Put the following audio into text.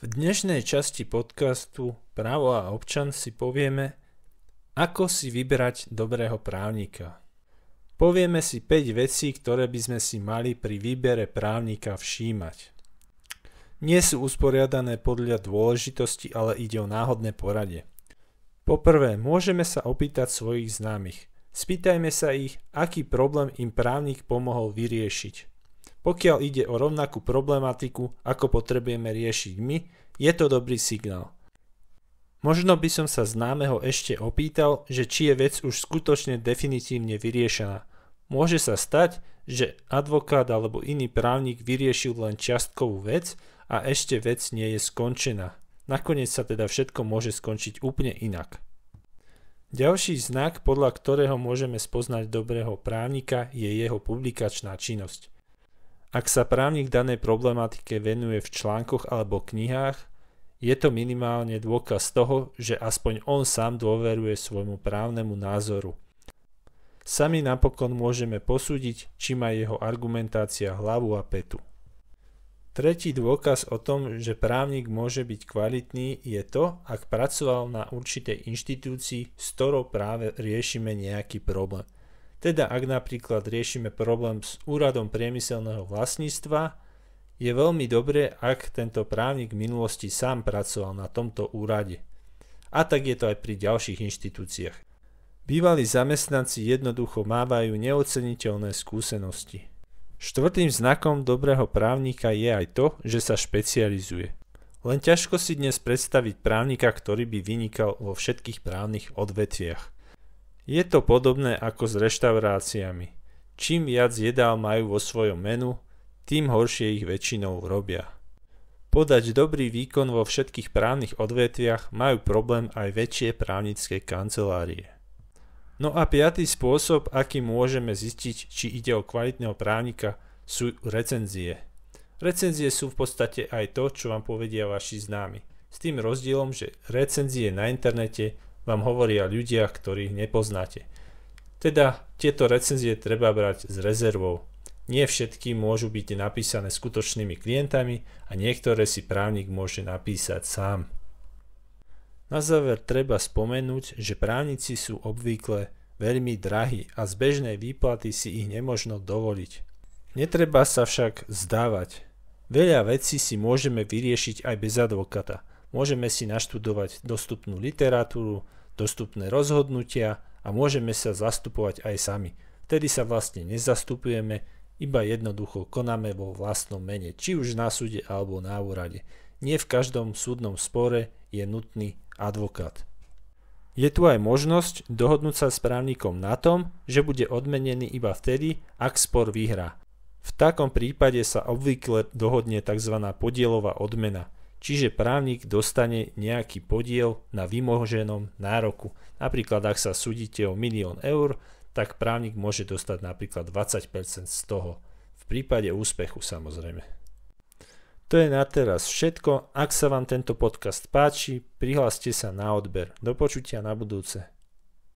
V dnešnej časti podcastu Právo a občan si povieme, ako si vybrať dobrého právnika. Povieme si 5 vecí, ktoré by sme si mali pri výbere právnika všímať. Nie sú usporiadané podľa dôležitosti, ale ide o náhodné poradie. Poprvé, môžeme sa opýtať svojich známych. Spýtajme sa ich, aký problém im právnik pomohol vyriešiť. Pokiaľ ide o rovnakú problematiku, ako potrebujeme riešiť my, je to dobrý signál. Možno by som sa známeho ešte opýtal, že či je vec už skutočne definitívne vyriešená. Môže sa stať, že advokát alebo iný právnik vyriešil len čiastkovú vec a ešte vec nie je skončená. Nakoniec sa teda všetko môže skončiť úplne inak. Ďalší znak, podľa ktorého môžeme spoznať dobrého právnika, je jeho publikačná činnosť. Ak sa právnik danej problematike venuje v článkoch alebo knihách, je to minimálne dôkaz toho, že aspoň on sám dôveruje svojmu právnemu názoru. Sami napokon môžeme posúdiť, či má jeho argumentácia hlavu a petu. Tretí dôkaz o tom, že právnik môže byť kvalitný, je to, ak pracoval na určitej inštitúcii, s ktorou práve riešime nejaký problém. Teda ak napríklad riešime problém s úradom priemyselného vlastníctva, je veľmi dobré, ak tento právnik v minulosti sám pracoval na tomto úrade. A tak je to aj pri ďalších inštitúciách. Bývalí zamestnanci jednoducho mávajú neoceniteľné skúsenosti. Štvrtým znakom dobrého právnika je aj to, že sa špecializuje. Len ťažko si dnes predstaviť právnika, ktorý by vynikal vo všetkých právnych odvetviach. Je to podobné ako s reštauráciami. Čím viac jedál majú vo svojom menu, tým horšie ich väčšinou robia. Podať dobrý výkon vo všetkých právnych odvetviach majú problém aj väčšie právnické kancelárie. No a piatý spôsob, akým môžeme zistiť, či ide o kvalitného právnika, sú recenzie. Recenzie sú v podstate aj to, čo vám povedia vaši známi. S tým rozdielom, že recenzie na internete vám hovoria ľudia, ktorých nepoznáte. Teda tieto recenzie treba brať s rezervou. Nie všetky môžu byť napísané skutočnými klientami a niektoré si právnik môže napísať sám. Na záver treba spomenúť, že právnici sú obvykle veľmi drahí a z bežnej výplaty si ich nemožno dovoliť. Netreba sa však zdávať. Veľa vecí si môžeme vyriešiť aj bez advokáta. Môžeme si naštudovať dostupnú literatúru, dostupné rozhodnutia a môžeme sa zastupovať aj sami. Vtedy sa vlastne nezastupujeme, iba jednoducho konáme vo vlastnom mene, či už na súde alebo na úrade. Nie v každom súdnom spore je nutný advokát. Je tu aj možnosť dohodnúť sa s právnikom na tom, že bude odmenený iba vtedy, ak spor vyhrá. V takom prípade sa obvykle dohodne tzv. Podielová odmena. Čiže právnik dostane nejaký podiel na vymoženom nároku. Napríklad ak sa súdite o 1 000 000 eur, tak právnik môže dostať napríklad 20% z toho. V prípade úspechu samozrejme. To je na teraz všetko. Ak sa vám tento podcast páči, prihláste sa na odber. Do počutia na budúce.